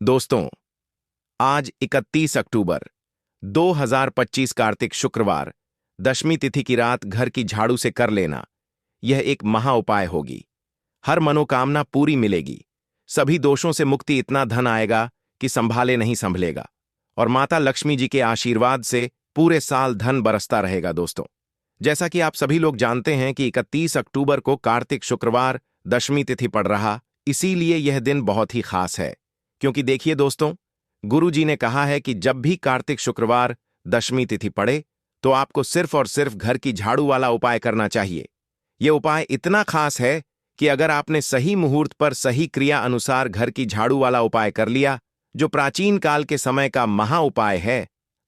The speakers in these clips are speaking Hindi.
दोस्तों, आज 31 अक्टूबर 2025 कार्तिक शुक्रवार दशमी तिथि की रात घर की झाड़ू से कर लेना यह एक महा उपाय होगी। हर मनोकामना पूरी मिलेगी, सभी दोषों से मुक्ति, इतना धन आएगा कि संभाले नहीं संभलेगा और माता लक्ष्मी जी के आशीर्वाद से पूरे साल धन बरसता रहेगा। दोस्तों, जैसा कि आप सभी लोग जानते हैं कि 31 अक्टूबर को कार्तिक शुक्रवार दशमी तिथि पड़ रहा, इसीलिए यह दिन बहुत ही खास है। क्योंकि देखिए दोस्तों, गुरु जी ने कहा है कि जब भी कार्तिक शुक्रवार दशमी तिथि पड़े तो आपको सिर्फ और सिर्फ घर की झाड़ू वाला उपाय करना चाहिए। यह उपाय इतना खास है कि अगर आपने सही मुहूर्त पर सही क्रिया अनुसार घर की झाड़ू वाला उपाय कर लिया, जो प्राचीन काल के समय का महा उपाय है,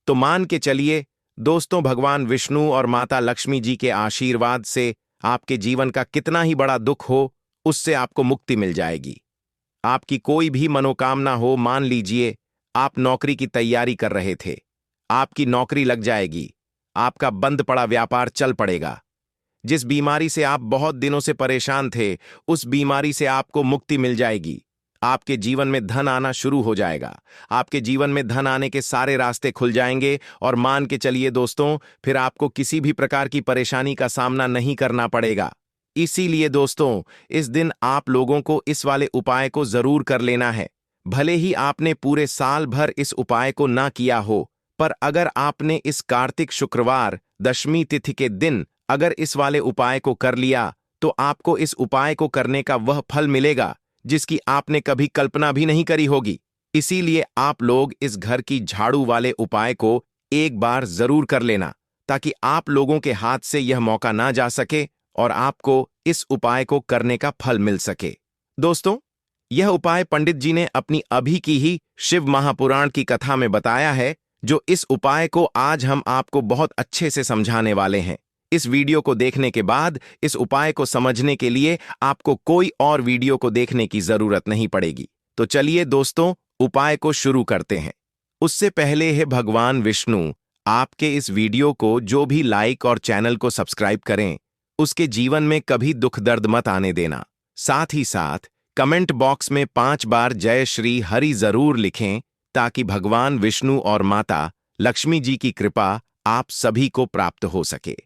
तो मान के चलिए दोस्तों, भगवान विष्णु और माता लक्ष्मी जी के आशीर्वाद से आपके जीवन का कितना ही बड़ा दुख हो, उससे आपको मुक्ति मिल जाएगी। आपकी कोई भी मनोकामना हो, मान लीजिए आप नौकरी की तैयारी कर रहे थे, आपकी नौकरी लग जाएगी, आपका बंद पड़ा व्यापार चल पड़ेगा। जिस बीमारी से आप बहुत दिनों से परेशान थे, उस बीमारी से आपको मुक्ति मिल जाएगी। आपके जीवन में धन आना शुरू हो जाएगा, आपके जीवन में धन आने के सारे रास्ते खुल जाएंगे और मान के चलिए दोस्तों, फिर आपको किसी भी प्रकार की परेशानी का सामना नहीं करना पड़ेगा। इसीलिए दोस्तों, इस दिन आप लोगों को इस वाले उपाय को जरूर कर लेना है। भले ही आपने पूरे साल भर इस उपाय को ना किया हो, पर अगर आपने इस कार्तिक शुक्रवार दशमी तिथि के दिन अगर इस वाले उपाय को कर लिया, तो आपको इस उपाय को करने का वह फल मिलेगा जिसकी आपने कभी कल्पना भी नहीं करी होगी। इसीलिए आप लोग इस घर की झाड़ू वाले उपाय को एक बार जरूर कर लेना, ताकि आप लोगों के हाथ से यह मौका ना जा सके और आपको इस उपाय को करने का फल मिल सके। दोस्तों, यह उपाय पंडित जी ने अपनी अभी की ही शिव महापुराण की कथा में बताया है, जो इस उपाय को आज हम आपको बहुत अच्छे से समझाने वाले हैं। इस वीडियो को देखने के बाद इस उपाय को समझने के लिए आपको कोई और वीडियो को देखने की जरूरत नहीं पड़ेगी। तो चलिए दोस्तों, उपाय को शुरू करते हैं। उससे पहले है भगवान विष्णु आपके इस वीडियो को जो भी लाइक और चैनल को सब्सक्राइब करें, उसके जीवन में कभी दुख दर्द मत आने देना। साथ ही साथ कमेंट बॉक्स में 5 बार जय श्री हरि जरूर लिखें, ताकि भगवान विष्णु और माता लक्ष्मी जी की कृपा आप सभी को प्राप्त हो सके।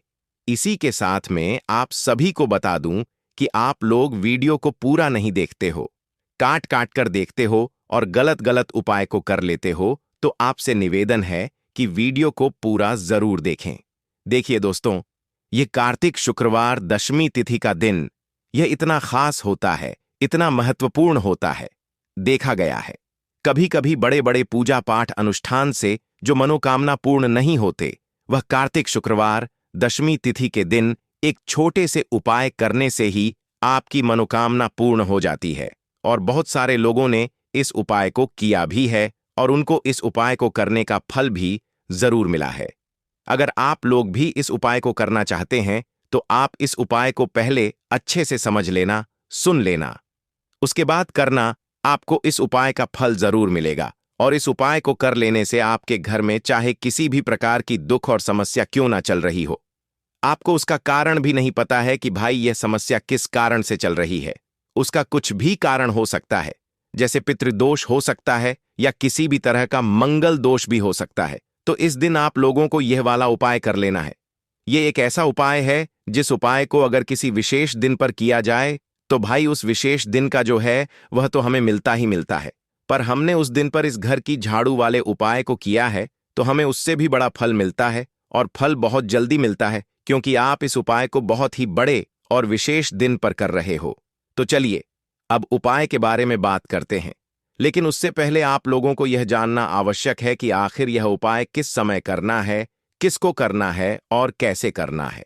इसी के साथ में आप सभी को बता दूं कि आप लोग वीडियो को पूरा नहीं देखते हो, काट काट कर देखते हो और गलत गलत उपाय को कर लेते हो, तो आपसे निवेदन है कि वीडियो को पूरा जरूर देखें। देखिए दोस्तों, ये कार्तिक शुक्रवार दशमी तिथि का दिन यह इतना खास होता है, इतना महत्वपूर्ण होता है। देखा गया है कभी कभी बड़े बड़े पूजा पाठ अनुष्ठान से जो मनोकामना पूर्ण नहीं होते, वह कार्तिक शुक्रवार दशमी तिथि के दिन एक छोटे से उपाय करने से ही आपकी मनोकामना पूर्ण हो जाती है। और बहुत सारे लोगों ने इस उपाय को किया भी है और उनको इस उपाय को करने का फल भी जरूर मिला है। अगर आप लोग भी इस उपाय को करना चाहते हैं, तो आप इस उपाय को पहले अच्छे से समझ लेना, सुन लेना, उसके बाद करना। आपको इस उपाय का फल जरूर मिलेगा और इस उपाय को कर लेने से आपके घर में चाहे किसी भी प्रकार की दुख और समस्या क्यों ना चल रही हो, आपको उसका कारण भी नहीं पता है कि भाई यह समस्या किस कारण से चल रही है। उसका कुछ भी कारण हो सकता है, जैसे पितृदोष हो सकता है या किसी भी तरह का मंगल दोष भी हो सकता है। तो इस दिन आप लोगों को यह वाला उपाय कर लेना है। यह एक ऐसा उपाय है जिस उपाय को अगर किसी विशेष दिन पर किया जाए, तो भाई उस विशेष दिन का जो है वह तो हमें मिलता ही मिलता है। पर हमने उस दिन पर इस घर की झाड़ू वाले उपाय को किया है, तो हमें उससे भी बड़ा फल मिलता है और फल बहुत जल्दी मिलता है, क्योंकि आप इस उपाय को बहुत ही बड़े और विशेष दिन पर कर रहे हो। तो चलिए अब उपाय के बारे में बात करते हैं, लेकिन उससे पहले आप लोगों को यह जानना आवश्यक है कि आखिर यह उपाय किस समय करना है, किसको करना है और कैसे करना है।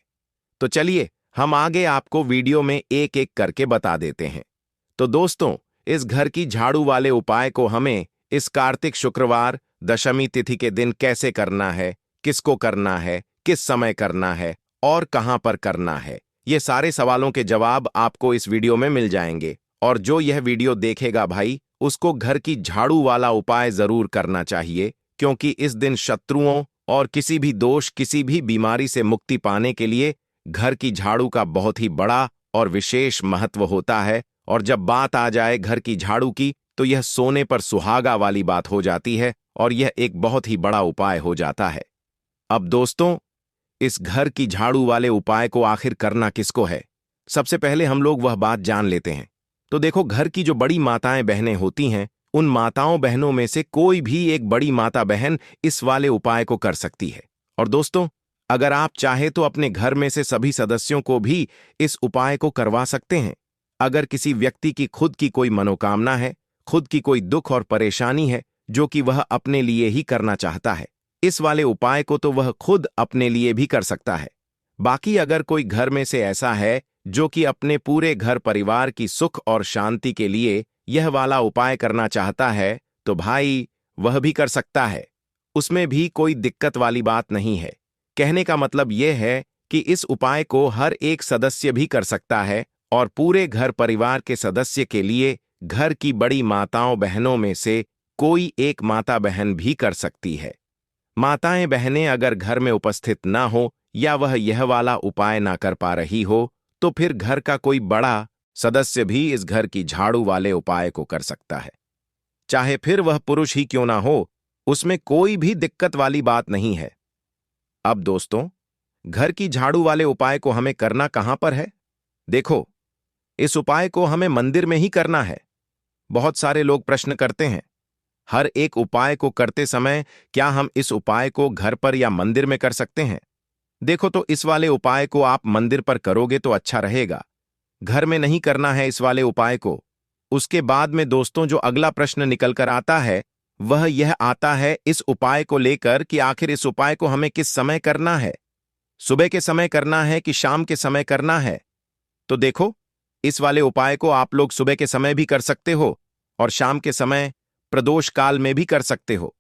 तो चलिए हम आगे आपको वीडियो में एक एक करके बता देते हैं। तो दोस्तों, इस घर की झाड़ू वाले उपाय को हमें इस कार्तिक शुक्रवार दशमी तिथि के दिन कैसे करना है, किसको करना है, किस समय करना है और कहां पर करना है, ये सारे सवालों के जवाब आपको इस वीडियो में मिल जाएंगे। और जो यह वीडियो देखेगा भाई, उसको घर की झाड़ू वाला उपाय जरूर करना चाहिए, क्योंकि इस दिन शत्रुओं और किसी भी दोष, किसी भी बीमारी से मुक्ति पाने के लिए घर की झाड़ू का बहुत ही बड़ा और विशेष महत्व होता है। और जब बात आ जाए घर की झाड़ू की, तो यह सोने पर सुहागा वाली बात हो जाती है और यह एक बहुत ही बड़ा उपाय हो जाता है। अब दोस्तों, इस घर की झाड़ू वाले उपाय को आखिर करना किसको है? सबसे पहले हम लोग वह बात जान लेते हैं। तो देखो, घर की जो बड़ी माताएं बहनें होती हैं, उन माताओं बहनों में से कोई भी एक बड़ी माता बहन इस वाले उपाय को कर सकती है। और दोस्तों, अगर आप चाहे तो अपने घर में से सभी सदस्यों को भी इस उपाय को करवा सकते हैं। अगर किसी व्यक्ति की खुद की कोई मनोकामना है, खुद की कोई दुख और परेशानी है जो कि वह अपने लिए ही करना चाहता है, इस वाले उपाय को तो वह खुद अपने लिए भी कर सकता है। बाकी अगर कोई घर में से ऐसा है जो कि अपने पूरे घर परिवार की सुख और शांति के लिए यह वाला उपाय करना चाहता है, तो भाई वह भी कर सकता है। उसमें भी कोई दिक्कत वाली बात नहीं है। कहने का मतलब यह है कि इस उपाय को हर एक सदस्य भी कर सकता है और पूरे घर परिवार के सदस्य के लिए घर की बड़ी माताओं बहनों में से कोई एक माता बहन भी कर सकती है। माताएं बहनें अगर घर में उपस्थित ना हो या वह यह वाला उपाय ना कर पा रही हो, तो फिर घर का कोई बड़ा सदस्य भी इस घर की झाड़ू वाले उपाय को कर सकता है। चाहे फिर वह पुरुष ही क्यों ना हो, उसमें कोई भी दिक्कत वाली बात नहीं है। अब दोस्तों, घर की झाड़ू वाले उपाय को हमें करना कहां पर है? देखो, इस उपाय को हमें मंदिर में ही करना है। बहुत सारे लोग प्रश्न करते हैं, हर एक उपाय को करते समय क्या हम इस उपाय को घर पर या मंदिर में कर सकते हैं? देखो, तो इस वाले उपाय को आप मंदिर पर करोगे तो अच्छा रहेगा। घर में नहीं करना है इस वाले उपाय को। उसके बाद में दोस्तों, जो अगला प्रश्न निकल कर आता है वह यह आता है इस उपाय को लेकर कि आखिर इस उपाय को हमें किस समय करना है? सुबह के समय करना है कि शाम के समय करना है? तो देखो, इस वाले उपाय को आप लोग सुबह के समय भी कर सकते हो और शाम के समय प्रदोष काल में भी कर सकते हो।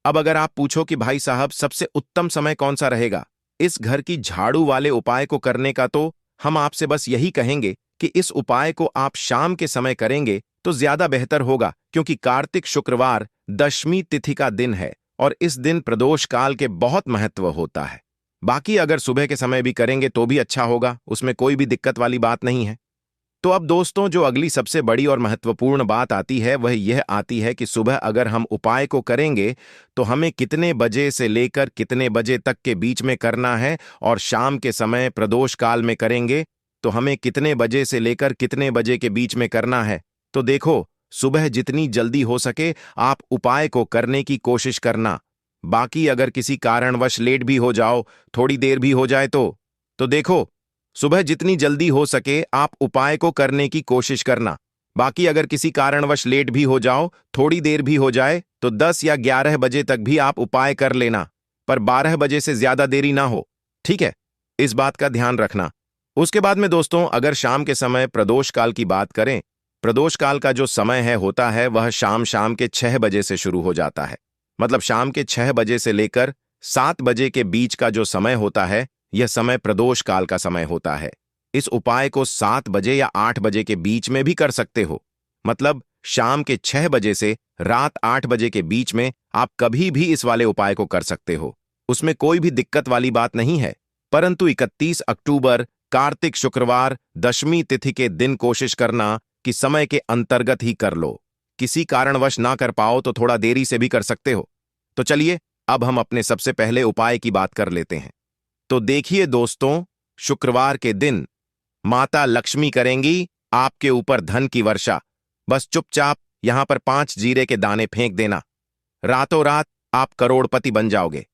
अब अगर आप पूछो कि भाई साहब सबसे उत्तम समय कौन सा रहेगा इस घर की झाड़ू वाले उपाय को करने का, तो हम आपसे बस यही कहेंगे कि इस उपाय को आप शाम के समय करेंगे तो ज्यादा बेहतर होगा, क्योंकि कार्तिक शुक्रवार दशमी तिथि का दिन है और इस दिन प्रदोष काल के बहुत महत्व होता है। बाकी अगर सुबह के समय भी करेंगे तो भी अच्छा होगा, उसमें कोई भी दिक्कत वाली बात नहीं है। तो अब दोस्तों, जो अगली सबसे बड़ी और महत्वपूर्ण बात आती है वह यह आती है कि सुबह अगर हम उपाय को करेंगे तो हमें कितने बजे से लेकर कितने बजे तक के बीच में करना है, और शाम के समय प्रदोष काल में करेंगे तो हमें कितने बजे से लेकर कितने बजे के बीच में करना है। तो देखो, सुबह जितनी जल्दी हो सके आप उपाय को करने की कोशिश करना। बाकी अगर किसी कारणवश लेट भी हो जाओ, थोड़ी देर भी हो जाए तो देखो, सुबह जितनी जल्दी हो सके आप उपाय को करने की कोशिश करना। बाकी अगर किसी कारणवश लेट भी हो जाओ, थोड़ी देर भी हो जाए, तो 10 या 11 बजे तक भी आप उपाय कर लेना, पर 12 बजे से ज्यादा देरी ना हो। ठीक है, इस बात का ध्यान रखना। उसके बाद में दोस्तों, अगर शाम के समय प्रदोष काल की बात करें, प्रदोष काल का जो समय है होता है वह शाम के 6 बजे से शुरू हो जाता है। मतलब शाम के 6 बजे से लेकर 7 बजे के बीच का जो समय होता है, यह समय प्रदोष काल का समय होता है। इस उपाय को 7 बजे या 8 बजे के बीच में भी कर सकते हो। मतलब शाम के 6 बजे से रात 8 बजे के बीच में आप कभी भी इस वाले उपाय को कर सकते हो, उसमें कोई भी दिक्कत वाली बात नहीं है। परंतु 31 अक्टूबर कार्तिक शुक्रवार दशमी तिथि के दिन कोशिश करना कि समय के अंतर्गत ही कर लो। किसी कारणवश ना कर पाओ तो थोड़ा देरी से भी कर सकते हो। तो चलिए, अब हम अपने सबसे पहले उपाय की बात कर लेते हैं। तो देखिए दोस्तों, शुक्रवार के दिन माता लक्ष्मी करेंगी आपके ऊपर धन की वर्षा। बस चुपचाप यहां पर 5 जीरे के दाने फेंक देना, रातों रात आप करोड़पति बन जाओगे।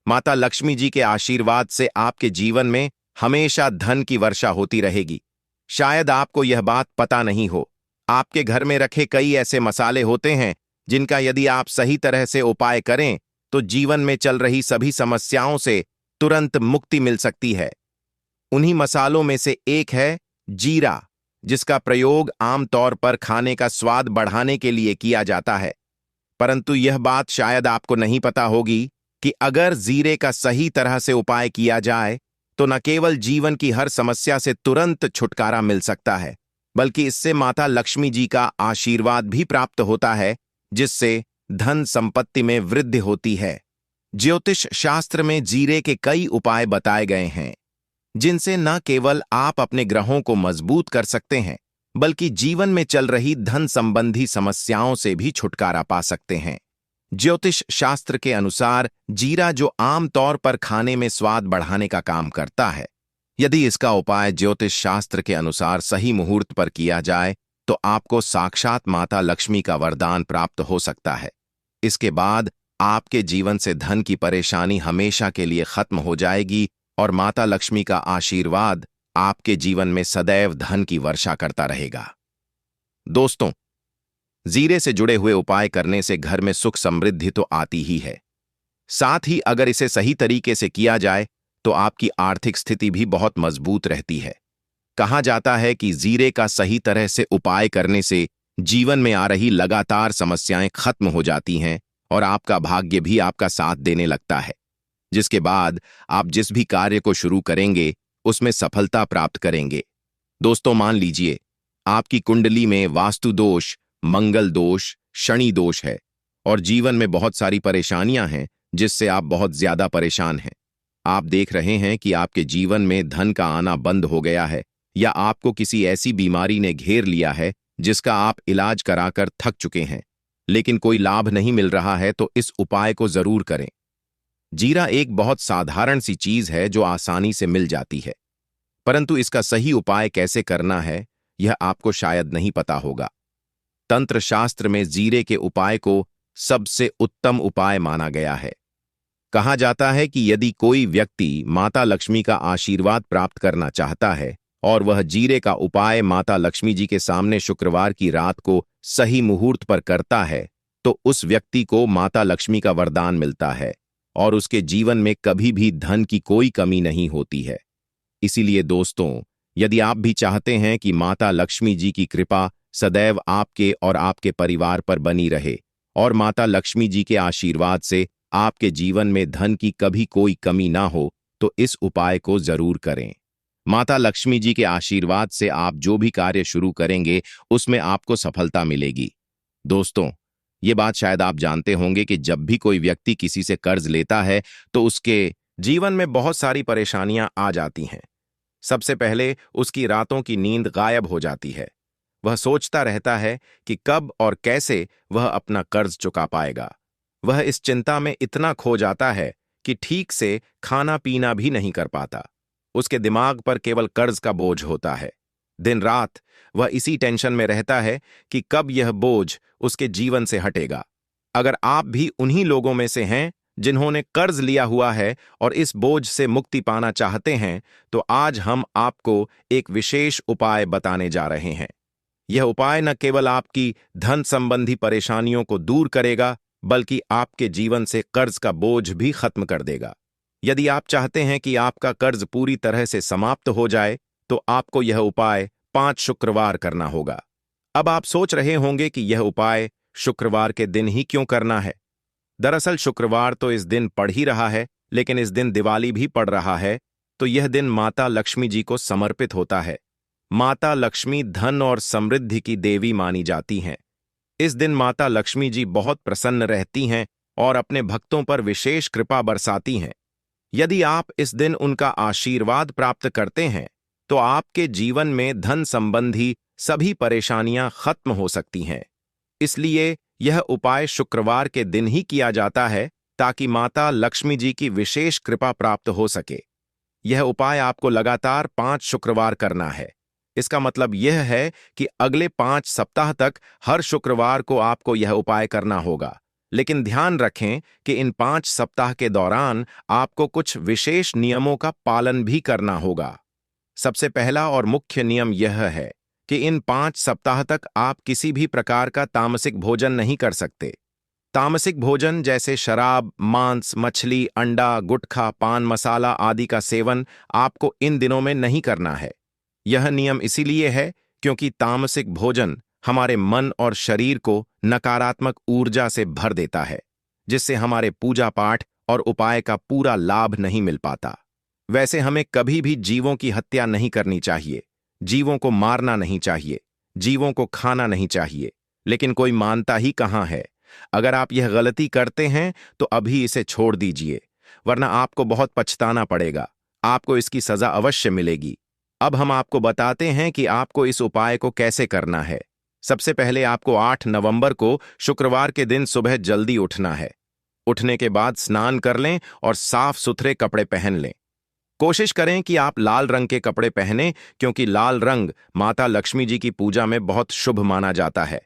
माता लक्ष्मी जी के आशीर्वाद से आपके जीवन में हमेशा धन की वर्षा होती रहेगी। शायद आपको यह बात पता नहीं हो, आपके घर में रखे कई ऐसे मसाले होते हैं जिनका यदि आप सही तरह से उपाय करें तो जीवन में चल रही सभी समस्याओं से तुरंत मुक्ति मिल सकती है। उन्हीं मसालों में से एक है जीरा, जिसका प्रयोग आमतौर पर खाने का स्वाद बढ़ाने के लिए किया जाता है। परंतु यह बात शायद आपको नहीं पता होगी कि अगर जीरे का सही तरह से उपाय किया जाए तो न केवल जीवन की हर समस्या से तुरंत छुटकारा मिल सकता है, बल्कि इससे माता लक्ष्मी जी का आशीर्वाद भी प्राप्त होता है, जिससे धन संपत्ति में वृद्धि होती है। ज्योतिष शास्त्र में जीरे के कई उपाय बताए गए हैं, जिनसे न केवल आप अपने ग्रहों को मजबूत कर सकते हैं, बल्कि जीवन में चल रही धन संबंधी समस्याओं से भी छुटकारा पा सकते हैं। ज्योतिष शास्त्र के अनुसार जीरा, जो आमतौर पर खाने में स्वाद बढ़ाने का काम करता है, यदि इसका उपाय ज्योतिष शास्त्र के अनुसार सही मुहूर्त पर किया जाए तो आपको साक्षात माता लक्ष्मी का वरदान प्राप्त हो सकता है। इसके बाद आपके जीवन से धन की परेशानी हमेशा के लिए खत्म हो जाएगी और माता लक्ष्मी का आशीर्वाद आपके जीवन में सदैव धन की वर्षा करता रहेगा। दोस्तों, जीरे से जुड़े हुए उपाय करने से घर में सुख समृद्धि तो आती ही है, साथ ही अगर इसे सही तरीके से किया जाए तो आपकी आर्थिक स्थिति भी बहुत मजबूत रहती है। कहा जाता है कि जीरे का सही तरह से उपाय करने से जीवन में आ रही लगातार समस्याएं खत्म हो जाती हैं और आपका भाग्य भी आपका साथ देने लगता है, जिसके बाद आप जिस भी कार्य को शुरू करेंगे उसमें सफलता प्राप्त करेंगे। दोस्तों, मान लीजिए आपकी कुंडली में वास्तु दोष, मंगल दोष, शनि दोष है और जीवन में बहुत सारी परेशानियां हैं जिससे आप बहुत ज्यादा परेशान हैं। आप देख रहे हैं कि आपके जीवन में धन का आना बंद हो गया है या आपको किसी ऐसी बीमारी ने घेर लिया है जिसका आप इलाज कराकर थक चुके हैं, लेकिन कोई लाभ नहीं मिल रहा है, तो इस उपाय को जरूर करें। जीरा एक बहुत साधारण सी चीज है जो आसानी से मिल जाती है, परंतु इसका सही उपाय कैसे करना है यह आपको शायद नहीं पता होगा। तंत्र शास्त्र में जीरे के उपाय को सबसे उत्तम उपाय माना गया है। कहा जाता है कि यदि कोई व्यक्ति माता लक्ष्मी का आशीर्वाद प्राप्त करना चाहता है और वह जीरे का उपाय माता लक्ष्मी जी के सामने शुक्रवार की रात को सही मुहूर्त पर करता है, तो उस व्यक्ति को माता लक्ष्मी का वरदान मिलता है और उसके जीवन में कभी भी धन की कोई कमी नहीं होती है। इसीलिए दोस्तों, यदि आप भी चाहते हैं कि माता लक्ष्मी जी की कृपा सदैव आपके और आपके परिवार पर बनी रहे और माता लक्ष्मी जी के आशीर्वाद से आपके जीवन में धन की कभी कोई कमी ना हो, तो इस उपाय को जरूर करें। माता लक्ष्मी जी के आशीर्वाद से आप जो भी कार्य शुरू करेंगे उसमें आपको सफलता मिलेगी। दोस्तों, ये बात शायद आप जानते होंगे कि जब भी कोई व्यक्ति किसी से कर्ज लेता है तो उसके जीवन में बहुत सारी परेशानियां आ जाती हैं। सबसे पहले उसकी रातों की नींद गायब हो जाती है। वह सोचता रहता है कि कब और कैसे वह अपना कर्ज चुका पाएगा। वह इस चिंता में इतना खो जाता है कि ठीक से खाना पीना भी नहीं कर पाता। उसके दिमाग पर केवल कर्ज का बोझ होता है। दिन रात वह इसी टेंशन में रहता है कि कब यह बोझ उसके जीवन से हटेगा। अगर आप भी उन्हीं लोगों में से हैं जिन्होंने कर्ज लिया हुआ है और इस बोझ से मुक्ति पाना चाहते हैं, तो आज हम आपको एक विशेष उपाय बताने जा रहे हैं। यह उपाय न केवल आपकी धन संबंधी परेशानियों को दूर करेगा, बल्कि आपके जीवन से कर्ज का बोझ भी खत्म कर देगा। यदि आप चाहते हैं कि आपका कर्ज पूरी तरह से समाप्त हो जाए, तो आपको यह उपाय 5 शुक्रवार करना होगा। अब आप सोच रहे होंगे कि यह उपाय शुक्रवार के दिन ही क्यों करना है। दरअसल शुक्रवार तो इस दिन पड़ ही रहा है, लेकिन इस दिन दिवाली भी पड़ रहा है, तो यह दिन माता लक्ष्मी जी को समर्पित होता है। माता लक्ष्मी धन और समृद्धि की देवी मानी जाती हैं। इस दिन माता लक्ष्मी जी बहुत प्रसन्न रहती हैं और अपने भक्तों पर विशेष कृपा बरसाती हैं। यदि आप इस दिन उनका आशीर्वाद प्राप्त करते हैं, तो आपके जीवन में धन संबंधी सभी परेशानियां खत्म हो सकती हैं। इसलिए यह उपाय शुक्रवार के दिन ही किया जाता है ताकि माता लक्ष्मी जी की विशेष कृपा प्राप्त हो सके। यह उपाय आपको लगातार 5 शुक्रवार करना है। इसका मतलब यह है कि अगले 5 सप्ताह तक हर शुक्रवार को आपको यह उपाय करना होगा। लेकिन ध्यान रखें कि इन 5 सप्ताह के दौरान आपको कुछ विशेष नियमों का पालन भी करना होगा। सबसे पहला और मुख्य नियम यह है कि इन 5 सप्ताह तक आप किसी भी प्रकार का तामसिक भोजन नहीं कर सकते। तामसिक भोजन जैसे शराब, मांस, मछली, अंडा, गुटखा, पान मसाला आदि का सेवन आपको इन दिनों में नहीं करना है। यह नियम इसीलिए है क्योंकि तामसिक भोजन हमारे मन और शरीर को नकारात्मक ऊर्जा से भर देता है, जिससे हमारे पूजा पाठ और उपाय का पूरा लाभ नहीं मिल पाता। वैसे हमें कभी भी जीवों की हत्या नहीं करनी चाहिए, जीवों को मारना नहीं चाहिए, जीवों को खाना नहीं चाहिए, लेकिन कोई मानता ही कहाँ है। अगर आप यह गलती करते हैं तो अभी इसे छोड़ दीजिए, वरना आपको बहुत पछताना पड़ेगा। आपको इसकी सजा अवश्य मिलेगी। अब हम आपको बताते हैं कि आपको इस उपाय को कैसे करना है। सबसे पहले आपको 8 नवंबर को शुक्रवार के दिन सुबह जल्दी उठना है। उठने के बाद स्नान कर लें और साफ सुथरे कपड़े पहन लें। कोशिश करें कि आप लाल रंग के कपड़े पहनें, क्योंकि लाल रंग माता लक्ष्मी जी की पूजा में बहुत शुभ माना जाता है।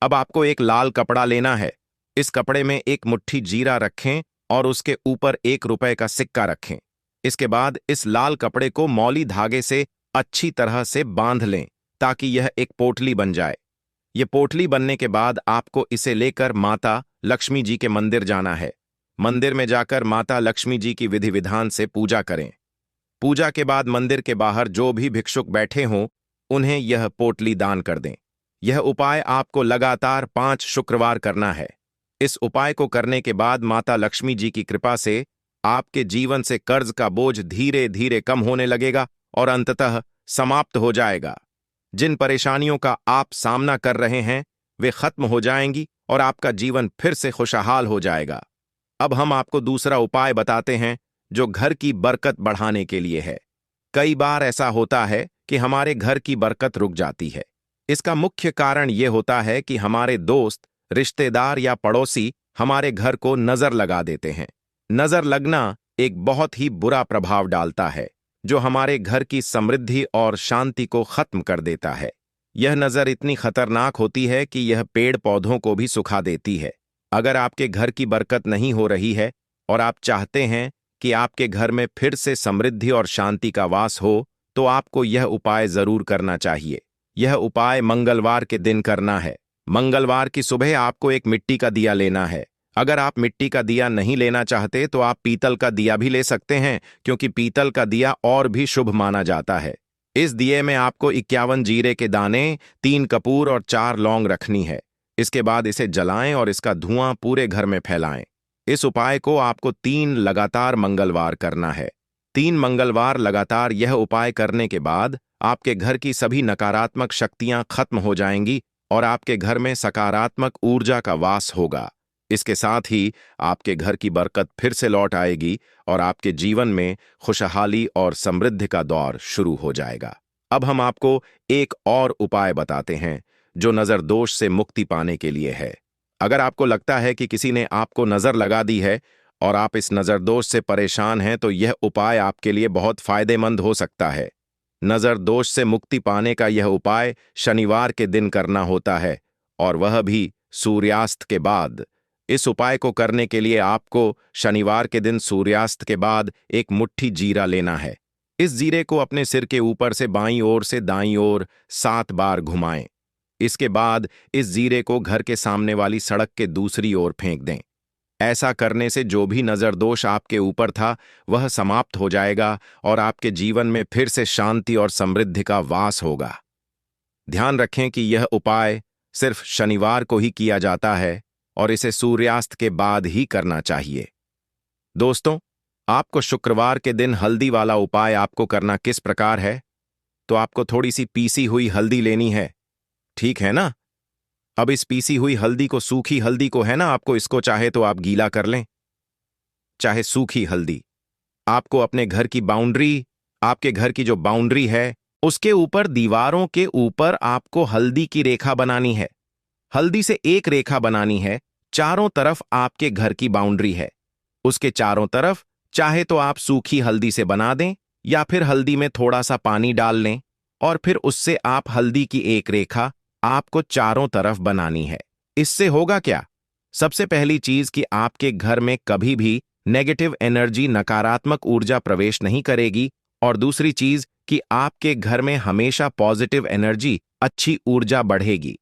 अब आपको एक लाल कपड़ा लेना है। इस कपड़े में एक मुट्ठी जीरा रखें और उसके ऊपर 1 रुपए का सिक्का रखें। इसके बाद इस लाल कपड़े को मौली धागे से अच्छी तरह से बांध लें ताकि यह एक पोटली बन जाए। ये पोटली बनने के बाद आपको इसे लेकर माता लक्ष्मी जी के मंदिर जाना है। मंदिर में जाकर माता लक्ष्मी जी की विधि विधान से पूजा करें। पूजा के बाद मंदिर के बाहर जो भी भिक्षुक बैठे हों, उन्हें यह पोटली दान कर दें। यह उपाय आपको लगातार 5 शुक्रवार करना है। इस उपाय को करने के बाद माता लक्ष्मी जी की कृपा से आपके जीवन से कर्ज का बोझ धीरे धीरे कम होने लगेगा और अंततः समाप्त हो जाएगा। जिन परेशानियों का आप सामना कर रहे हैं, वे खत्म हो जाएंगी और आपका जीवन फिर से खुशहाल हो जाएगा। अब हम आपको दूसरा उपाय बताते हैं, जो घर की बरकत बढ़ाने के लिए है। कई बार ऐसा होता है कि हमारे घर की बरकत रुक जाती है। इसका मुख्य कारण यह होता है कि हमारे दोस्त, रिश्तेदार या पड़ोसी हमारे घर को नजर लगा देते हैं। नजर लगना एक बहुत ही बुरा प्रभाव डालता है, जो हमारे घर की समृद्धि और शांति को खत्म कर देता है। यह नजर इतनी खतरनाक होती है कि यह पेड़ पौधों को भी सुखा देती है। अगर आपके घर की बरकत नहीं हो रही है और आप चाहते हैं कि आपके घर में फिर से समृद्धि और शांति का वास हो, तो आपको यह उपाय जरूर करना चाहिए। यह उपाय मंगलवार के दिन करना है। मंगलवार की सुबह आपको एक मिट्टी का दिया लेना है। अगर आप मिट्टी का दिया नहीं लेना चाहते तो आप पीतल का दिया भी ले सकते हैं, क्योंकि पीतल का दिया और भी शुभ माना जाता है। इस दिए में आपको 51 जीरे के दाने, 3 कपूर और 4 लौंग रखनी है। इसके बाद इसे जलाएं और इसका धुआं पूरे घर में फैलाएं। इस उपाय को आपको 3 लगातार मंगलवार करना है। 3 मंगलवार लगातार यह उपाय करने के बाद आपके घर की सभी नकारात्मक शक्तियां खत्म हो जाएंगी और आपके घर में सकारात्मक ऊर्जा का वास होगा। इसके साथ ही आपके घर की बरकत फिर से लौट आएगी और आपके जीवन में खुशहाली और समृद्धि का दौर शुरू हो जाएगा। अब हम आपको एक और उपाय बताते हैं, जो नजर दोष से मुक्ति पाने के लिए है। अगर आपको लगता है कि किसी ने आपको नजर लगा दी है और आप इस नजर दोष से परेशान हैं, तो यह उपाय आपके लिए बहुत फायदेमंद हो सकता है। नजर दोष से मुक्ति पाने का यह उपाय शनिवार के दिन करना होता है, और वह भी सूर्यास्त के बाद। इस उपाय को करने के लिए आपको शनिवार के दिन सूर्यास्त के बाद एक मुट्ठी जीरा लेना है। इस जीरे को अपने सिर के ऊपर से बाईं ओर से दाईं ओर 7 बार घुमाएं। इसके बाद इस जीरे को घर के सामने वाली सड़क के दूसरी ओर फेंक दें। ऐसा करने से जो भी नजर दोष आपके ऊपर था, वह समाप्त हो जाएगा और आपके जीवन में फिर से शांति और समृद्धि का वास होगा। ध्यान रखें कि यह उपाय सिर्फ शनिवार को ही किया जाता है और इसे सूर्यास्त के बाद ही करना चाहिए। दोस्तों, आपको शुक्रवार के दिन हल्दी वाला उपाय आपको करना किस प्रकार है? तो आपको थोड़ी सी पीसी हुई हल्दी लेनी है, ठीक है ना? अब इस पीसी हुई हल्दी को, सूखी हल्दी को है ना, आपको इसको चाहे तो आप गीला कर लें, चाहे सूखी हल्दी। आपको अपने घर की बाउंड्री, आपके घर की जो बाउंड्री है, उसके ऊपर दीवारों के ऊपर आपको हल्दी की रेखा बनानी है। हल्दी से एक रेखा बनानी है। चारों तरफ आपके घर की बाउंड्री है, उसके चारों तरफ चाहे तो आप सूखी हल्दी से बना दें या फिर हल्दी में थोड़ा सा पानी डाल लें और फिर उससे आप हल्दी की एक रेखा आपको चारों तरफ बनानी है। इससे होगा क्या? सबसे पहली चीज कि आपके घर में कभी भी नेगेटिव एनर्जी, नकारात्मक ऊर्जा प्रवेश नहीं करेगी, और दूसरी चीज कि आपके घर में हमेशा पॉजिटिव एनर्जी, अच्छी ऊर्जा बढ़ेगी।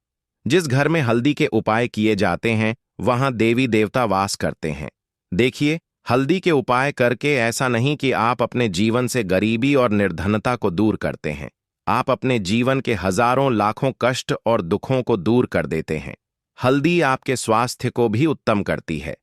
जिस घर में हल्दी के उपाय किए जाते हैं, वहां देवी देवता वास करते हैं। देखिए, हल्दी के उपाय करके ऐसा नहीं कि आप अपने जीवन से गरीबी और निर्धनता को दूर करते हैं, आप अपने जीवन के हजारों लाखों कष्ट और दुखों को दूर कर देते हैं। हल्दी आपके स्वास्थ्य को भी उत्तम करती है।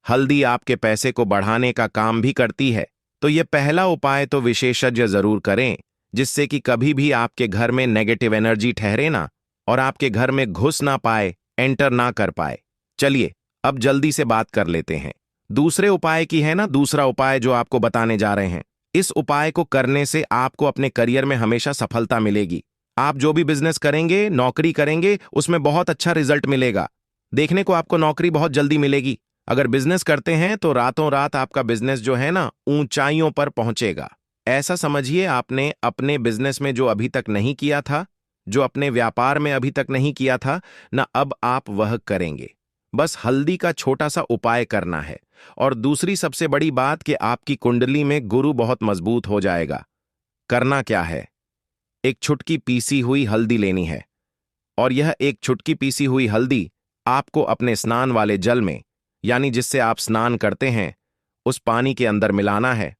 हल्दी आपके पैसे को बढ़ाने का काम भी करती है। तो यह पहला उपाय तो विशेषज्ञ जरूर करें, जिससे कि कभी भी आपके घर में नेगेटिव एनर्जी ठहरे ना और आपके घर में घुस ना पाए, एंटर ना कर पाए। चलिए अब जल्दी से बात कर लेते हैं दूसरे उपाय की, है ना। दूसरा उपाय जो आपको बताने जा रहे हैं, इस उपाय को करने से आपको अपने करियर में हमेशा सफलता मिलेगी। आप जो भी बिजनेस करेंगे, नौकरी करेंगे, उसमें बहुत अच्छा रिजल्ट मिलेगा। देखने को आपको नौकरी बहुत जल्दी मिलेगी। अगर बिजनेस करते हैं तो रातों रात आपका बिजनेस जो है ना, ऊंचाइयों पर पहुंचेगा। ऐसा समझिए, आपने अपने बिजनेस में जो अभी तक नहीं किया था, जो अपने व्यापार में अभी तक नहीं किया था ना, अब आप वह करेंगे। बस हल्दी का छोटा सा उपाय करना है। और दूसरी सबसे बड़ी बात कि आपकी कुंडली में गुरु बहुत मजबूत हो जाएगा। करना क्या है? एक चुटकी पीसी हुई हल्दी लेनी है। और यह एक चुटकी पीसी हुई हल्दी आपको अपने स्नान वाले जल में, यानी जिससे आप स्नान करते हैं, उस पानी के अंदर मिलाना है।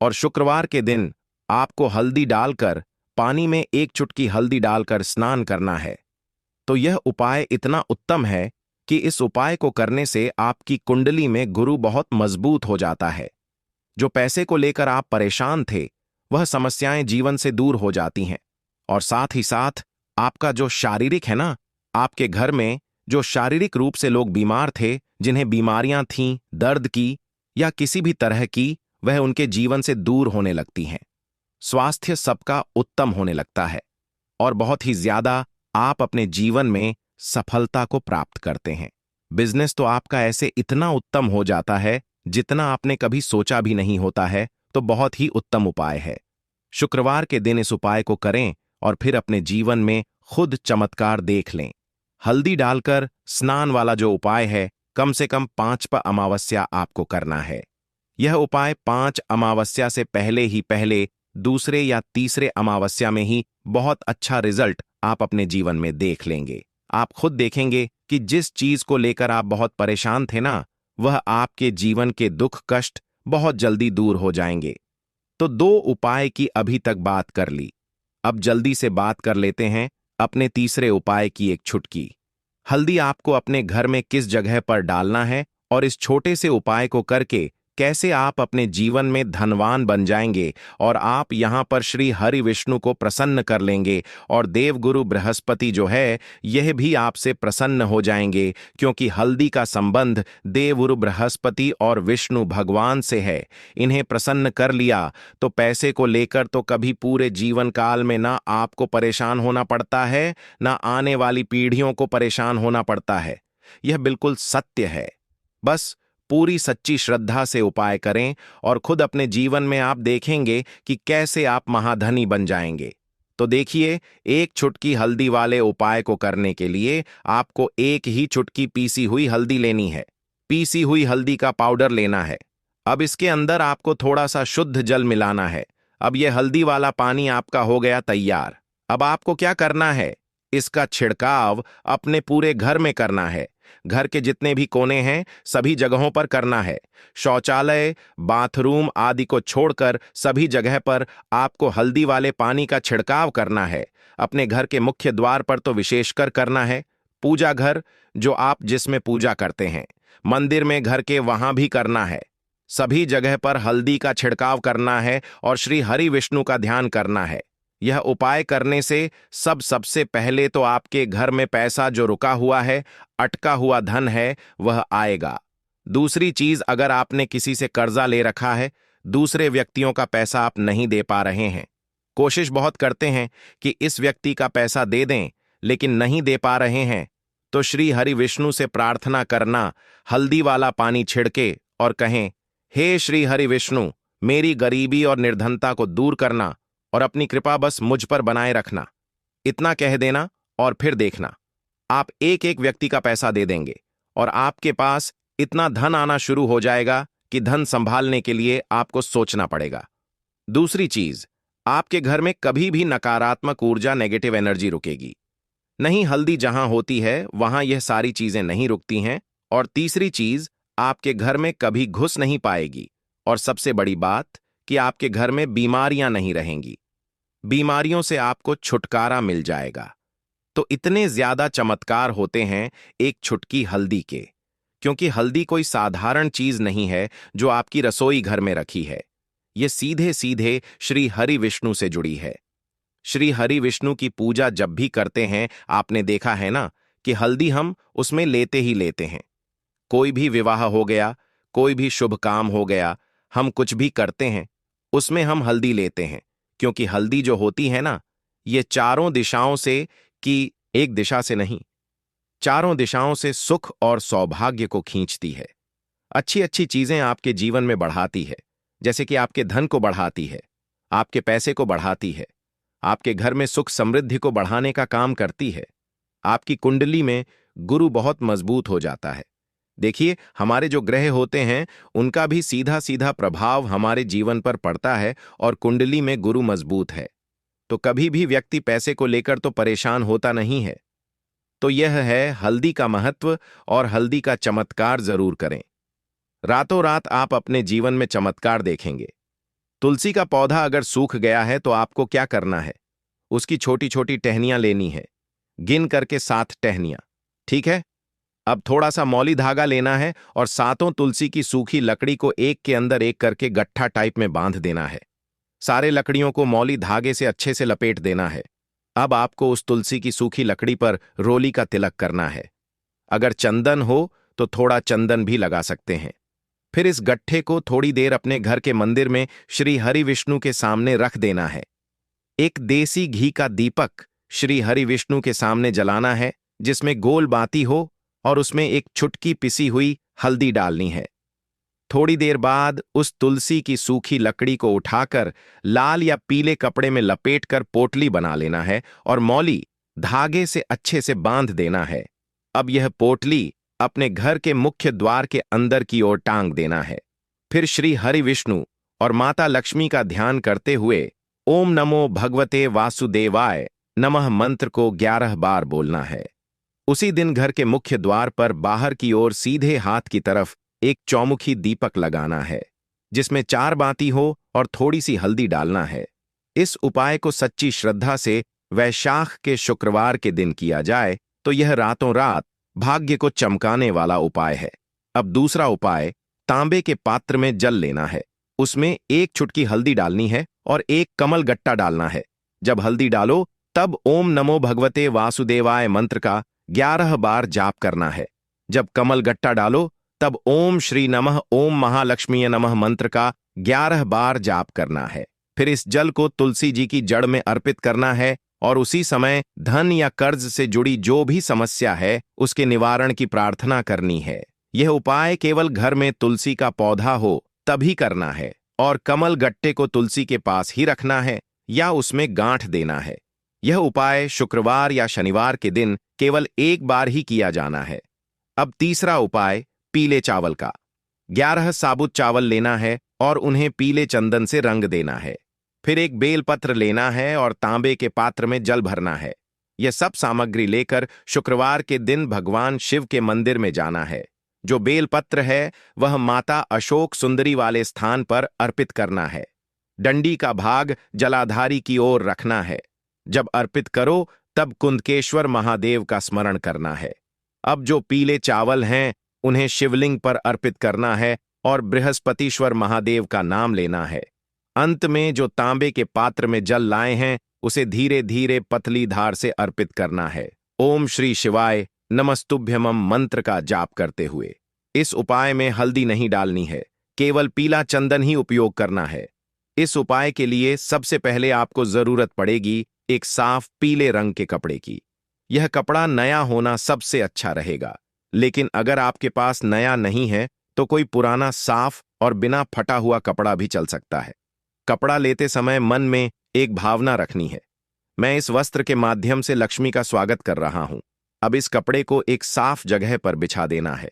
और शुक्रवार के दिन आपको हल्दी डालकर, पानी में एक चुटकी हल्दी डालकर स्नान करना है। तो यह उपाय इतना उत्तम है कि इस उपाय को करने से आपकी कुंडली में गुरु बहुत मजबूत हो जाता है। जो पैसे को लेकर आप परेशान थे, वह समस्याएं जीवन से दूर हो जाती हैं। और साथ ही साथ आपका जो शारीरिक है ना, आपके घर में जो शारीरिक रूप से लोग बीमार थे, जिन्हें बीमारियां थीं, दर्द की या किसी भी तरह की, वह उनके जीवन से दूर होने लगती हैं। स्वास्थ्य सबका उत्तम होने लगता है और बहुत ही ज्यादा आप अपने जीवन में सफलता को प्राप्त करते हैं। बिजनेस तो आपका ऐसे इतना उत्तम हो जाता है जितना आपने कभी सोचा भी नहीं होता है। तो बहुत ही उत्तम उपाय है। शुक्रवार के दिन इस उपाय को करें और फिर अपने जीवन में खुद चमत्कार देख लें। हल्दी डालकर स्नान वाला जो उपाय है, कम से कम 5 अमावस्या आपको करना है। यह उपाय 5 अमावस्या से पहले ही पहले, दूसरे या तीसरे अमावस्या में ही बहुत अच्छा रिजल्ट आप अपने जीवन में देख लेंगे। आप खुद देखेंगे कि जिस चीज को लेकर आप बहुत परेशान थे ना, वह आपके जीवन के दुख कष्ट बहुत जल्दी दूर हो जाएंगे। तो 2 उपाय की अभी तक बात कर ली। अब जल्दी से बात कर लेते हैं अपने तीसरे उपाय की। एक चुटकी हल्दी आपको अपने घर में किस जगह पर डालना है और इस छोटे से उपाय को करके कैसे आप अपने जीवन में धनवान बन जाएंगे और आप यहां पर श्री हरि विष्णु को प्रसन्न कर लेंगे और देवगुरु बृहस्पति जो है, यह भी आपसे प्रसन्न हो जाएंगे, क्योंकि हल्दी का संबंध देवगुरु बृहस्पति और विष्णु भगवान से है। इन्हें प्रसन्न कर लिया तो पैसे को लेकर तो कभी पूरे जीवन काल में ना आपको परेशान होना पड़ता है, ना आने वाली पीढ़ियों को परेशान होना पड़ता है। यह बिल्कुल सत्य है। बस पूरी सच्ची श्रद्धा से उपाय करें और खुद अपने जीवन में आप देखेंगे कि कैसे आप महाधनी बन जाएंगे। तो देखिए, एक चुटकी हल्दी वाले उपाय को करने के लिए आपको एक ही चुटकी पीसी हुई हल्दी लेनी है। पीसी हुई हल्दी का पाउडर लेना है। अब इसके अंदर आपको थोड़ा सा शुद्ध जल मिलाना है। अब यह हल्दी वाला पानी आपका हो गया तैयार। अब आपको क्या करना है? इसका छिड़काव अपने पूरे घर में करना है। घर के जितने भी कोने हैं, सभी जगहों पर करना है। शौचालय, बाथरूम आदि को छोड़कर सभी जगह पर आपको हल्दी वाले पानी का छिड़काव करना है। अपने घर के मुख्य द्वार पर तो विशेषकर करना है। पूजा घर, जो आप जिसमें पूजा करते हैं, मंदिर में घर के वहां भी करना है। सभी जगह पर हल्दी का छिड़काव करना है और श्री हरि विष्णु का ध्यान करना है। यह उपाय करने से सबसे पहले तो आपके घर में पैसा जो रुका हुआ है, अटका हुआ धन है, वह आएगा। दूसरी चीज, अगर आपने किसी से कर्जा ले रखा है, दूसरे व्यक्तियों का पैसा आप नहीं दे पा रहे हैं, कोशिश बहुत करते हैं कि इस व्यक्ति का पैसा दे दें, लेकिन नहीं दे पा रहे हैं, तो श्री हरि विष्णु से प्रार्थना करना, हल्दी वाला पानी छिड़के और कहें, हे श्री हरि विष्णु, मेरी गरीबी और निर्धनता को दूर करना और अपनी कृपा बस मुझ पर बनाए रखना। इतना कह देना और फिर देखना, आप एक एक व्यक्ति का पैसा दे देंगे और आपके पास इतना धन आना शुरू हो जाएगा कि धन संभालने के लिए आपको सोचना पड़ेगा। दूसरी चीज, आपके घर में कभी भी नकारात्मक ऊर्जा, नेगेटिव एनर्जी रुकेगी नहीं। हल्दी जहां होती है वहां यह सारी चीजें नहीं रुकती हैं। और तीसरी चीज, आपके घर में कभी घुस नहीं पाएगी। और सबसे बड़ी बात कि आपके घर में बीमारियां नहीं रहेंगी। बीमारियों से आपको छुटकारा मिल जाएगा। तो इतने ज्यादा चमत्कार होते हैं एक चुटकी हल्दी के, क्योंकि हल्दी कोई साधारण चीज नहीं है जो आपकी रसोई घर में रखी है। ये सीधे सीधे श्री हरि विष्णु से जुड़ी है। श्री हरि विष्णु की पूजा जब भी करते हैं, आपने देखा है ना कि हल्दी हम उसमें लेते ही लेते हैं। कोई भी विवाह हो गया, कोई भी शुभ काम हो गया, हम कुछ भी करते हैं, उसमें हम हल्दी लेते हैं, क्योंकि हल्दी जो होती है ना, ये चारों दिशाओं से, कि एक दिशा से नहीं, चारों दिशाओं से सुख और सौभाग्य को खींचती है। अच्छी अच्छी चीजें आपके जीवन में बढ़ाती है, जैसे कि आपके धन को बढ़ाती है, आपके पैसे को बढ़ाती है, आपके घर में सुख समृद्धि को बढ़ाने का काम करती है। आपकी कुंडली में गुरु बहुत मजबूत हो जाता है। देखिए, हमारे जो ग्रह होते हैं उनका भी सीधा सीधा प्रभाव हमारे जीवन पर पड़ता है, और कुंडली में गुरु मजबूत है तो कभी भी व्यक्ति पैसे को लेकर तो परेशान होता नहीं है। तो यह है हल्दी का महत्व, और हल्दी का चमत्कार जरूर करें। रातों रात आप अपने जीवन में चमत्कार देखेंगे। तुलसी का पौधा अगर सूख गया है तो आपको क्या करना है? उसकी छोटी छोटी टहनियां लेनी है, गिन करके 7 टहनियां। ठीक है? अब थोड़ा सा मौली धागा लेना है और सातों तुलसी की सूखी लकड़ी को एक के अंदर एक करके गट्ठा टाइप में बांध देना है। सारे लकड़ियों को मौली धागे से अच्छे से लपेट देना है। अब आपको उस तुलसी की सूखी लकड़ी पर रोली का तिलक करना है। अगर चंदन हो तो थोड़ा चंदन भी लगा सकते हैं। फिर इस गट्ठे को थोड़ी देर अपने घर के मंदिर में श्री हरि विष्णु के सामने रख देना है। एक देसी घी का दीपक श्री हरि विष्णु के सामने जलाना है, जिसमें गोल बाती हो, और उसमें एक चुटकी पिसी हुई हल्दी डालनी है। थोड़ी देर बाद उस तुलसी की सूखी लकड़ी को उठाकर लाल या पीले कपड़े में लपेटकर पोटली बना लेना है और मौली धागे से अच्छे से बांध देना है। अब यह पोटली अपने घर के मुख्य द्वार के अंदर की ओर टांग देना है। फिर श्री हरि विष्णु और माता लक्ष्मी का ध्यान करते हुए ओम नमो भगवते वासुदेवाय नमः मंत्र को 11 बार बोलना है। उसी दिन घर के मुख्य द्वार पर बाहर की ओर सीधे हाथ की तरफ एक चौमुखी दीपक लगाना है, जिसमें 4 बाती हो और थोड़ी सी हल्दी डालना है। इस उपाय को सच्ची श्रद्धा से वैशाख के शुक्रवार के दिन किया जाए तो यह रातों रात भाग्य को चमकाने वाला उपाय है। अब दूसरा उपाय, तांबे के पात्र में जल लेना है, उसमें 1 चुटकी हल्दी डालनी है और 1 कमल गट्टा डालना है। जब हल्दी डालो तब ओम नमो भगवते वासुदेवाय मंत्र का 11 बार जाप करना है। जब कमल गट्टा डालो तब ओम श्री नमः ओम महालक्ष्मी नमः मंत्र का 11 बार जाप करना है। फिर इस जल को तुलसी जी की जड़ में अर्पित करना है और उसी समय धन या कर्ज से जुड़ी जो भी समस्या है उसके निवारण की प्रार्थना करनी है। यह उपाय केवल घर में तुलसी का पौधा हो तभी करना है, और कमल गट्टे को तुलसी के पास ही रखना है या उसमें गांठ देना है। यह उपाय शुक्रवार या शनिवार के दिन केवल 1 बार ही किया जाना है। अब तीसरा उपाय, पीले चावल का। 11 साबुत चावल लेना है और उन्हें पीले चंदन से रंग देना है। फिर एक बेलपत्र लेना है और तांबे के पात्र में जल भरना है। यह सब सामग्री लेकर शुक्रवार के दिन भगवान शिव के मंदिर में जाना है। जो बेलपत्र है वह माता अशोक सुंदरी वाले स्थान पर अर्पित करना है। डंडी का भाग जलाधारी की ओर रखना है। जब अर्पित करो तब कुंदकेश्वर महादेव का स्मरण करना है। अब जो पीले चावल हैं उन्हें शिवलिंग पर अर्पित करना है और बृहस्पतिश्वर महादेव का नाम लेना है। अंत में जो तांबे के पात्र में जल लाए हैं उसे धीरे धीरे पतली धार से अर्पित करना है। ओम श्री शिवाय नमस्तुभ्यमम मंत्र का जाप करते हुए। इस उपाय में हल्दी नहीं डालनी है, केवल पीला चंदन ही उपयोग करना है। इस उपाय के लिए सबसे पहले आपको जरूरत पड़ेगी एक साफ पीले रंग के कपड़े की। यह कपड़ा नया होना सबसे अच्छा रहेगा, लेकिन अगर आपके पास नया नहीं है तो कोई पुराना साफ और बिना फटा हुआ कपड़ा भी चल सकता है। कपड़ा लेते समय मन में एक भावना रखनी है, मैं इस वस्त्र के माध्यम से लक्ष्मी का स्वागत कर रहा हूं। अब इस कपड़े को एक साफ जगह पर बिछा देना है,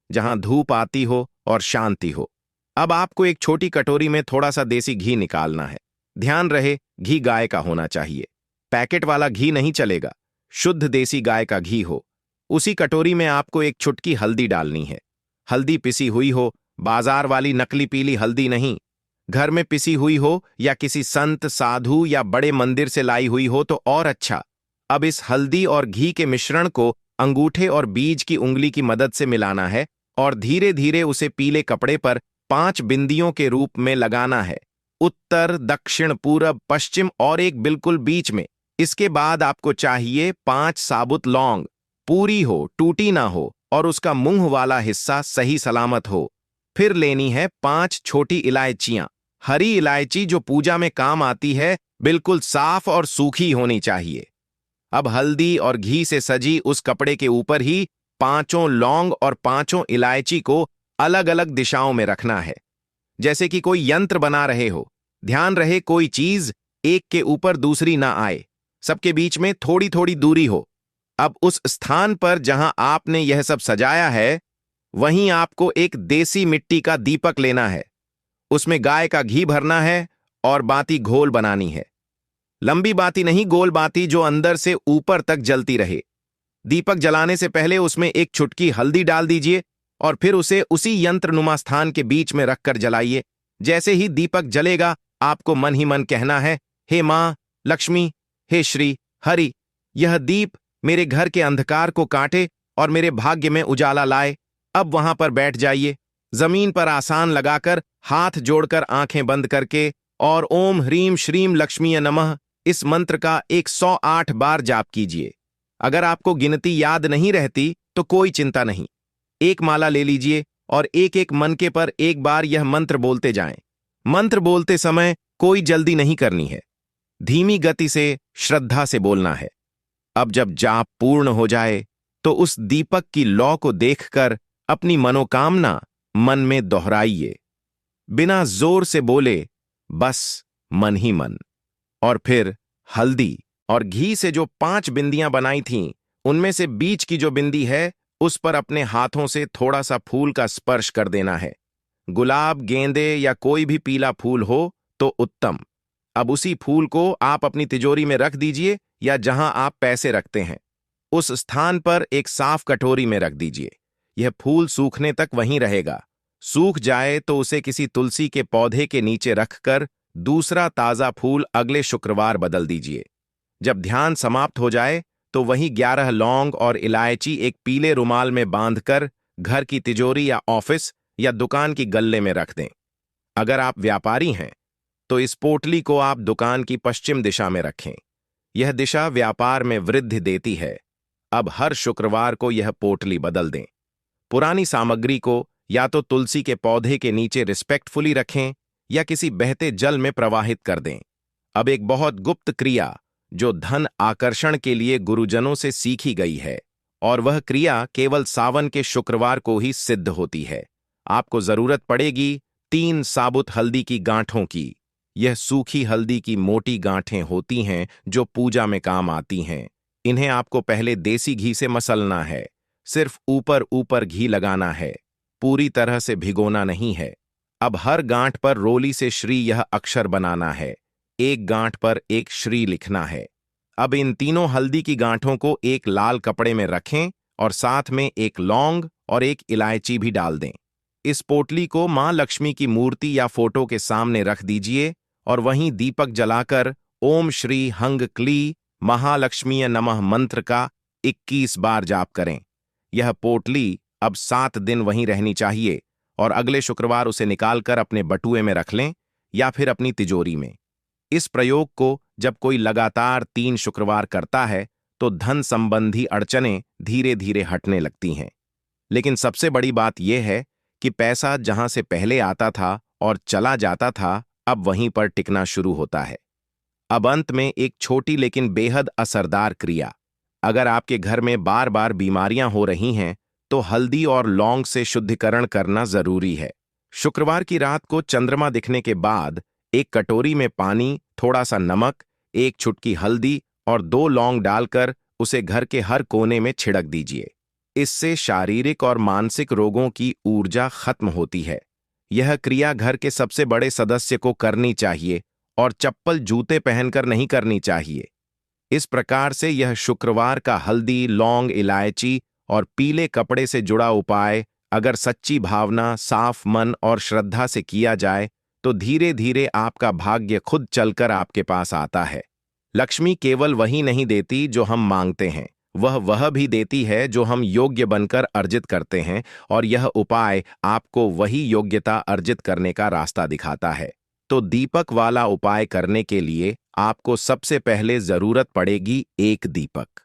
जहां धूप आती हो और शांति हो। अब आपको एक छोटी कटोरी में थोड़ा सा देसी घी निकालना है। ध्यान रहे, घी गाय का होना चाहिए, पैकेट वाला घी नहीं चलेगा, शुद्ध देसी गाय का घी हो। उसी कटोरी में आपको एक चुटकी हल्दी डालनी है। हल्दी पिसी हुई हो, बाजार वाली नकली पीली हल्दी नहीं। घर में पिसी हुई हो या किसी संत साधु या बड़े मंदिर से लाई हुई हो तो और अच्छा। अब इस हल्दी और घी के मिश्रण को अंगूठे और बीज की उंगली की मदद से मिलाना है और धीरे धीरे उसे पीले कपड़े पर 5 बिंदियों के रूप में लगाना है, उत्तर, दक्षिण, पूरब, पश्चिम और एक बिल्कुल बीच में। इसके बाद आपको चाहिए 5 साबुत लौंग, पूरी हो, टूटी ना हो और उसका मुंह वाला हिस्सा सही सलामत हो। फिर लेनी है 5 छोटी इलायचियां, हरी इलायची जो पूजा में काम आती है बिल्कुल साफ और सूखी होनी चाहिए। अब हल्दी और घी से सजी उस कपड़े के ऊपर ही पांचों लौंग और पांचों इलायची को अलग अलग दिशाओं में रखना है, जैसे कि कोई यंत्र बना रहे हो। ध्यान रहे कोई चीज एक के ऊपर दूसरी ना आए, सबके बीच में थोड़ी थोड़ी दूरी हो। अब उस स्थान पर जहां आपने यह सब सजाया है, वहीं आपको एक देसी मिट्टी का दीपक लेना है। उसमें गाय का घी भरना है और बाती घोल बनानी है। लंबी बाती नहीं, गोल बाती जो अंदर से ऊपर तक जलती रहे। दीपक जलाने से पहले उसमें एक चुटकी हल्दी डाल दीजिए और फिर उसे उसी यंत्रनुमा स्थान के बीच में रखकर जलाइए। जैसे ही दीपक जलेगा, आपको मन ही मन कहना है, हे मां लक्ष्मी, हे श्री हरि, यह दीप मेरे घर के अंधकार को काटे और मेरे भाग्य में उजाला लाए। अब वहां पर बैठ जाइए, जमीन पर आसान लगाकर, हाथ जोड़कर, आंखें बंद करके और ओम ह्रीम श्रीम लक्ष्मीय नमः इस मंत्र का 108 बार जाप कीजिए। अगर आपको गिनती याद नहीं रहती तो कोई चिंता नहीं, एक माला ले लीजिए और एक एक मनके पर एक बार यह मंत्र बोलते जाएं। मंत्र बोलते समय कोई जल्दी नहीं करनी है, धीमी गति से श्रद्धा से बोलना है। अब जब जाप पूर्ण हो जाए तो उस दीपक की लौ को देखकर अपनी मनोकामना मन में दोहराइए, बिना जोर से बोले, बस मन ही मन। और फिर हल्दी और घी से जो 5 बिंदियां बनाई थीं, उनमें से बीच की जो बिंदी है उस पर अपने हाथों से थोड़ा सा फूल का स्पर्श कर देना है। गुलाब, गेंदे या कोई भी पीला फूल हो तो उत्तम। अब उसी फूल को आप अपनी तिजोरी में रख दीजिए या जहां आप पैसे रखते हैं, उस स्थान पर एक साफ कटोरी में रख दीजिए। यह फूल सूखने तक वहीं रहेगा। सूख जाए तो उसे किसी तुलसी के पौधे के नीचे रखकर दूसरा ताजा फूल अगले शुक्रवार बदल दीजिए। जब ध्यान समाप्त हो जाए तो वही 11 लौंग और इलायची एक पीले रुमाल में बांधकर घर की तिजोरी या ऑफिस या दुकान की गल्ले में रख दें। अगर आप व्यापारी हैं तो इस पोटली को आप दुकान की पश्चिम दिशा में रखें। यह दिशा व्यापार में वृद्धि देती है। अब हर शुक्रवार को यह पोटली बदल दें। पुरानी सामग्री को या तो तुलसी के पौधे के नीचे रिस्पेक्टफुली रखें या किसी बहते जल में प्रवाहित कर दें। अब एक बहुत गुप्त क्रिया जो धन आकर्षण के लिए गुरुजनों से सीखी गई है, और वह क्रिया केवल सावन के शुक्रवार को ही सिद्ध होती है। आपको जरूरत पड़ेगी 3 साबुत हल्दी की गांठों की। यह सूखी हल्दी की मोटी गांठें होती हैं जो पूजा में काम आती हैं। इन्हें आपको पहले देसी घी से मसलना है। सिर्फ ऊपर ऊपर घी लगाना है, पूरी तरह से भिगोना नहीं है। अब हर गांठ पर रोली से श्री यह अक्षर बनाना है। एक गांठ पर एक श्री लिखना है। अब इन तीनों हल्दी की गांठों को एक लाल कपड़े में रखें और साथ में एक लौंग और एक इलायची भी डाल दें। इस पोटली को मां लक्ष्मी की मूर्ति या फोटो के सामने रख दीजिए और वहीं दीपक जलाकर ओम श्री हंग क्ली महालक्ष्मीय नमः मंत्र का 21 बार जाप करें। यह पोटली अब 7 दिन वहीं रहनी चाहिए और अगले शुक्रवार उसे निकालकर अपने बटुए में रख लें या फिर अपनी तिजोरी में। इस प्रयोग को जब कोई लगातार 3 शुक्रवार करता है तो धन संबंधी अड़चनें धीरे धीरे हटने लगती हैं। लेकिन सबसे बड़ी बात यह है कि पैसा जहां से पहले आता था और चला जाता था, अब वहीं पर टिकना शुरू होता है। अब अंत में एक छोटी लेकिन बेहद असरदार क्रिया। अगर आपके घर में बार बार बीमारियां हो रही हैं तो हल्दी और लौंग से शुद्धिकरण करना जरूरी है। शुक्रवार की रात को चंद्रमा दिखने के बाद एक कटोरी में पानी, थोड़ा सा नमक, एक चुटकी हल्दी और 2 लौंग डालकर उसे घर के हर कोने में छिड़क दीजिए। इससे शारीरिक और मानसिक रोगों की ऊर्जा खत्म होती है। यह क्रिया घर के सबसे बड़े सदस्य को करनी चाहिए और चप्पल जूते पहनकर नहीं करनी चाहिए। इस प्रकार से यह शुक्रवार का हल्दी, लौंग, इलायची और पीले कपड़े से जुड़ा उपाय अगर सच्ची भावना, साफ मन और श्रद्धा से किया जाए तो धीरे धीरे आपका भाग्य खुद चलकर आपके पास आता है। लक्ष्मी केवल वही नहीं देती जो हम मांगते हैं, वह भी देती है जो हम योग्य बनकर अर्जित करते हैं, और यह उपाय आपको वही योग्यता अर्जित करने का रास्ता दिखाता है। तो दीपक वाला उपाय करने के लिए आपको सबसे पहले जरूरत पड़ेगी एक दीपक।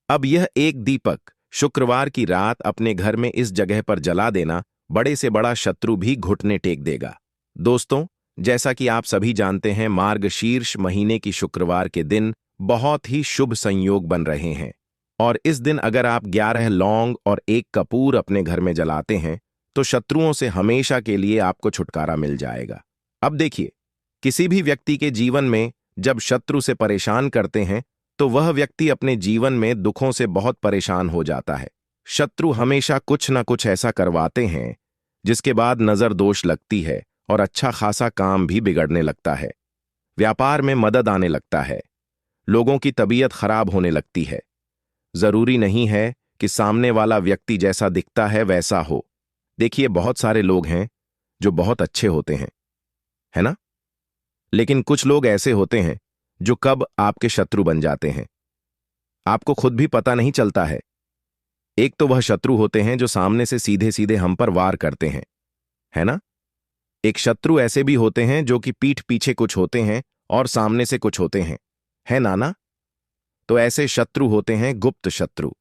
अब यह एक दीपक शुक्रवार की रात अपने घर में इस जगह पर जला देना, बड़े से बड़ा शत्रु भी घुटने टेक देगा। दोस्तों, जैसा कि आप सभी जानते हैं, मार्गशीर्ष महीने की शुक्रवार के दिन बहुत ही शुभ संयोग बन रहे हैं और इस दिन अगर आप 11 लौंग और 1 कपूर अपने घर में जलाते हैं तो शत्रुओं से हमेशा के लिए आपको छुटकारा मिल जाएगा। अब देखिए, किसी भी व्यक्ति के जीवन में जब शत्रु से परेशान करते हैं तो वह व्यक्ति अपने जीवन में दुखों से बहुत परेशान हो जाता है। शत्रु हमेशा कुछ न कुछ ऐसा करवाते हैं जिसके बाद नजर दोष लगती है और अच्छा खासा काम भी बिगड़ने लगता है। व्यापार में मदद आने लगता है, लोगों की तबीयत खराब होने लगती है। जरूरी नहीं है कि सामने वाला व्यक्ति जैसा दिखता है वैसा हो। देखिए, बहुत सारे लोग हैं जो बहुत अच्छे होते हैं, है ना? लेकिन कुछ लोग ऐसे होते हैं जो कब आपके शत्रु बन जाते हैं, आपको खुद भी पता नहीं चलता है। एक तो वह शत्रु होते हैं जो सामने से सीधे सीधे हम पर वार करते हैं, है ना? एक शत्रु ऐसे भी होते हैं जो कि पीठ पीछे कुछ होते हैं और सामने से कुछ होते हैं, है नाना? तो ऐसे शत्रु होते हैं गुप्त शत्रु,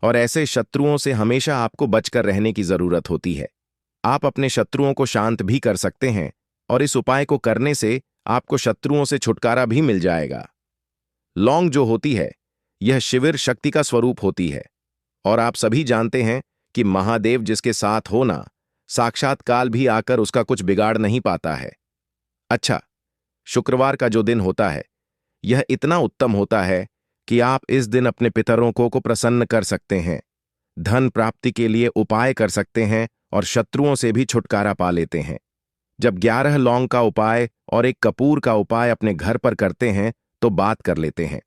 और ऐसे शत्रुओं से हमेशा आपको बचकर रहने की जरूरत होती है। आप अपने शत्रुओं को शांत भी कर सकते हैं और इस उपाय को करने से आपको शत्रुओं से छुटकारा भी मिल जाएगा। लौंग जो होती है, यह शिविर शक्ति का स्वरूप होती है और आप सभी जानते हैं कि महादेव जिसके साथ होना, साक्षात काल भी आकर उसका कुछ बिगाड़ नहीं पाता है। अच्छा, शुक्रवार का जो दिन होता है यह इतना उत्तम होता है कि आप इस दिन अपने पितरों को प्रसन्न कर सकते हैं, धन प्राप्ति के लिए उपाय कर सकते हैं और शत्रुओं से भी छुटकारा पा लेते हैं। जब 11 लौंग का उपाय और 1 कपूर का उपाय अपने घर पर करते हैं तो बात कर लेते हैं।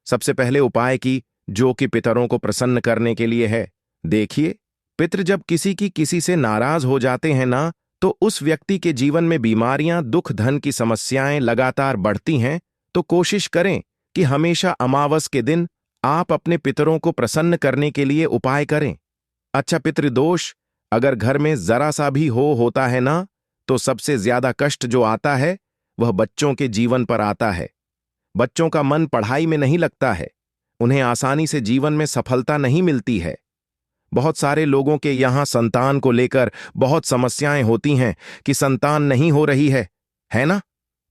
सबसे पहले उपाय की, जो कि पितरों को प्रसन्न करने के लिए है। देखिए, पितृ जब किसी से नाराज हो जाते हैं ना, तो उस व्यक्ति के जीवन में बीमारियां, दुख, धन की समस्याएं लगातार बढ़ती हैं। तो कोशिश करें कि हमेशा अमावस के दिन आप अपने पितरों को प्रसन्न करने के लिए उपाय करें। अच्छा, पितृदोष अगर घर में जरा सा भी होता है ना, तो सबसे ज्यादा कष्ट जो आता है वह बच्चों के जीवन पर आता है। बच्चों का मन पढ़ाई में नहीं लगता है, उन्हें आसानी से जीवन में सफलता नहीं मिलती है। बहुत सारे लोगों के यहां संतान को लेकर बहुत समस्याएं होती हैं कि संतान नहीं हो रही है ना?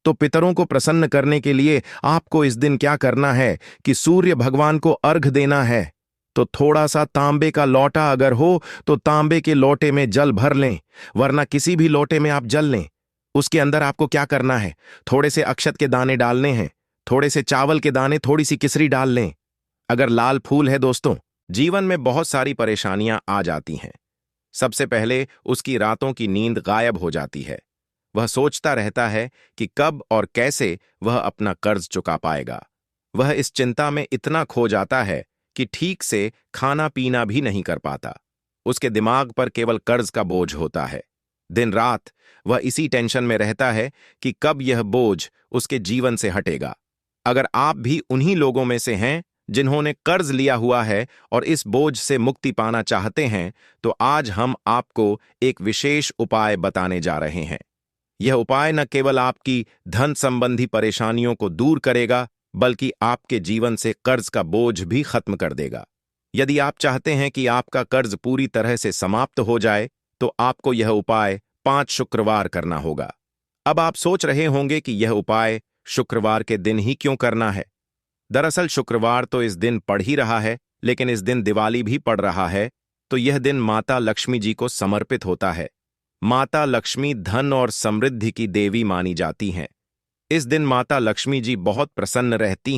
तो पितरों को प्रसन्न करने के लिए आपको इस दिन क्या करना है कि सूर्य भगवान को अर्घ देना है। तो थोड़ा सा तांबे का लोटा अगर हो तो तांबे के लोटे में जल भर लें, वरना किसी भी लोटे में आप जल लें। उसके अंदर आपको क्या करना है, थोड़े से अक्षत के दाने डालने हैं, थोड़े से चावल के दाने, थोड़ी सी किसरी डाल लें। अगर लाल फूल है दोस्तों, जीवन में बहुत सारी परेशानियां आ जाती हैं। सबसे पहले उसकी रातों की नींद गायब हो जाती है। वह सोचता रहता है कि कब और कैसे वह अपना कर्ज चुका पाएगा। वह इस चिंता में इतना खो जाता है कि ठीक से खाना पीना भी नहीं कर पाता। उसके दिमाग पर केवल कर्ज का बोझ होता है। दिन रात वह इसी टेंशन में रहता है कि कब यह बोझ उसके जीवन से हटेगा। अगर आप भी उन्हीं लोगों में से हैं जिन्होंने कर्ज लिया हुआ है और इस बोझ से मुक्ति पाना चाहते हैं, तो आज हम आपको एक विशेष उपाय बताने जा रहे हैं। यह उपाय न केवल आपकी धन संबंधी परेशानियों को दूर करेगा, बल्कि आपके जीवन से कर्ज का बोझ भी खत्म कर देगा। यदि आप चाहते हैं कि आपका कर्ज पूरी तरह से समाप्त हो जाए, तो आपको यह उपाय 5 शुक्रवार करना होगा। अब आप सोच रहे होंगे कि यह उपाय शुक्रवार के दिन ही क्यों करना है। दरअसल शुक्रवार तो इस दिन पड़ ही रहा है, लेकिन इस दिन दिवाली भी पड़ रहा है, तो यह दिन माता लक्ष्मी जी को समर्पित होता है। माता लक्ष्मी धन और समृद्धि की देवी मानी जाती हैं। इस दिन माता लक्ष्मी जी बहुत प्रसन्न रहती हैं।